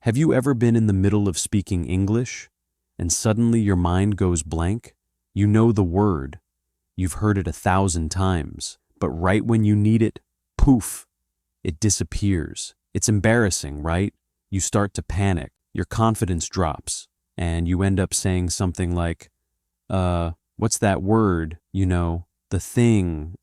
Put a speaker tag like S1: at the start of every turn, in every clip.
S1: Have you ever been in the middle of speaking English and suddenly your mind goes blank? You know the word, you've heard it 1,000 times, but right when you need it, poof, it disappears. It's embarrassing, right? You start to panic, your confidence drops, and you end up saying something like, what's that word? You know, the thing,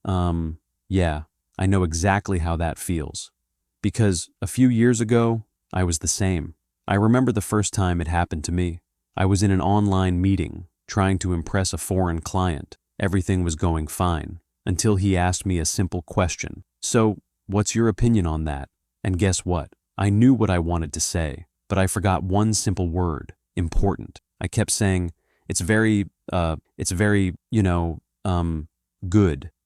S1: yeah, I know exactly how that feels. Because a few years ago, I was the same. I remember the first time it happened to me. I was in an online meeting, trying to impress a foreign client. Everything was going fine, until he asked me a simple question. So, what's your opinion on that? And guess what? I knew what I wanted to say, but I forgot one simple word, important. I kept saying, it's very, good.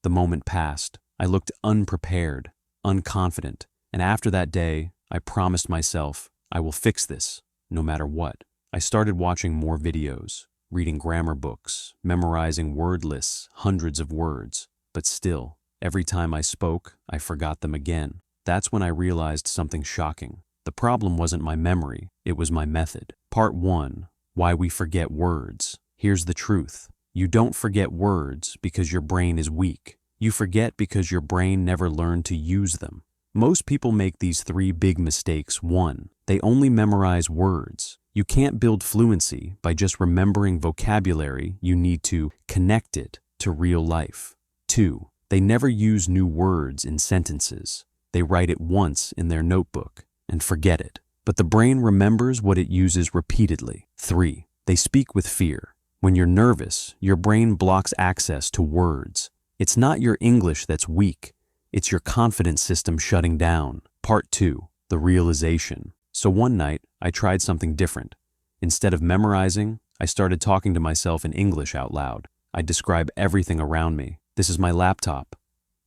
S1: The moment passed. I looked unprepared, unconfident, and after that day, I promised myself, I will fix this, no matter what. I started watching more videos, reading grammar books, memorizing word lists, hundreds of words, but still, every time I spoke, I forgot them again. That's when I realized something shocking. The problem wasn't my memory, it was my method. Part 1, Why we forget words. Here's the truth. You don't forget words because your brain is weak. You forget because your brain never learned to use them. Most people make these 3 big mistakes. 1, they only memorize words. You can't build fluency by just remembering vocabulary. You need to connect it to real life. 2, they never use new words in sentences. They write it once in their notebook and forget it. But the brain remembers what it uses repeatedly. 3, they speak with fear. When you're nervous, your brain blocks access to words. It's not your English that's weak. It's your confidence system shutting down. Part 2, the realization. So one night, I tried something different. Instead of memorizing, I started talking to myself in English out loud. I describe everything around me. This is my laptop.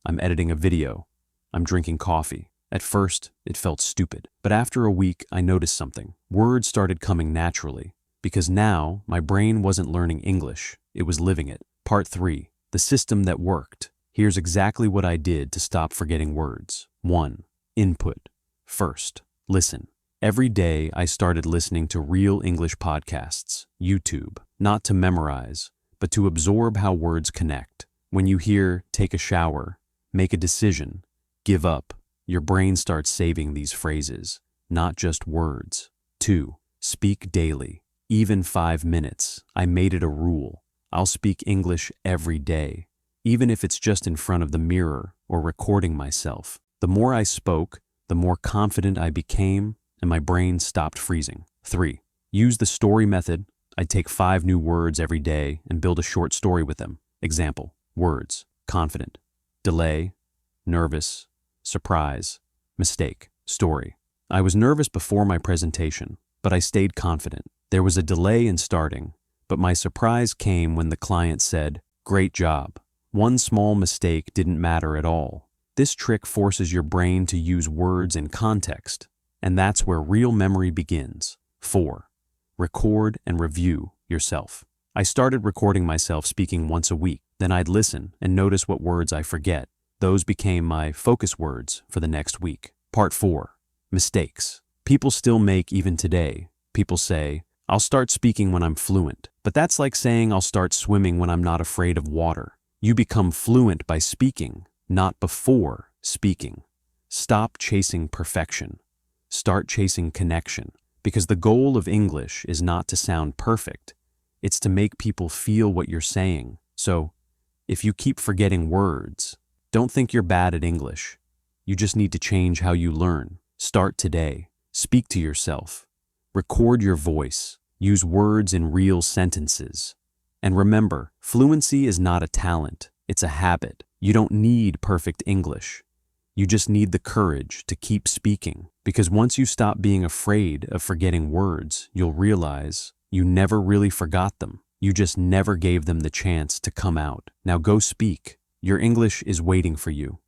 S1: I'm editing a video. I'm drinking coffee. At first, it felt stupid. But after a week, I noticed something. Words started coming naturally. Because now, my brain wasn't learning English. It was living it. Part 3, the system that worked. Here's exactly what I did to stop forgetting words. 1, input. First, listen. Every day, I started listening to real English podcasts, YouTube, not to memorize, but to absorb how words connect. When you hear, take a shower, make a decision, give up, your brain starts saving these phrases, not just words. 2, speak daily, even 5 minutes. I made it a rule. I'll speak English every day, even if it's just in front of the mirror or recording myself. The more I spoke, the more confident I became, and my brain stopped freezing. 3, use the story method. I'd take 5 new words every day and build a short story with them. Example, words, confident, delay, nervous, surprise, mistake, story. I was nervous before my presentation, but I stayed confident. There was a delay in starting, but my surprise came when the client said, "Great job." One small mistake didn't matter at all. This trick forces your brain to use words in context, and that's where real memory begins. 4, record and review yourself. I started recording myself speaking once a week. Then I'd listen and notice what words I forget. Those became my focus words for the next week. Part 4, mistakes. People still make even today. People say, I'll start speaking when I'm fluent. But that's like saying I'll start swimming when I'm not afraid of water. You become fluent by speaking, not before speaking. Stop chasing perfection. Start chasing connection. Because the goal of English is not to sound perfect. It's to make people feel what you're saying. So, if you keep forgetting words, don't think you're bad at English. You just need to change how you learn. Start today. Speak to yourself. Record your voice. Use words in real sentences. And remember, fluency is not a talent. It's a habit. You don't need perfect English. You just need the courage to keep speaking. Because once you stop being afraid of forgetting words, you'll realize you never really forgot them. You just never gave them the chance to come out. Now go speak. Your English is waiting for you.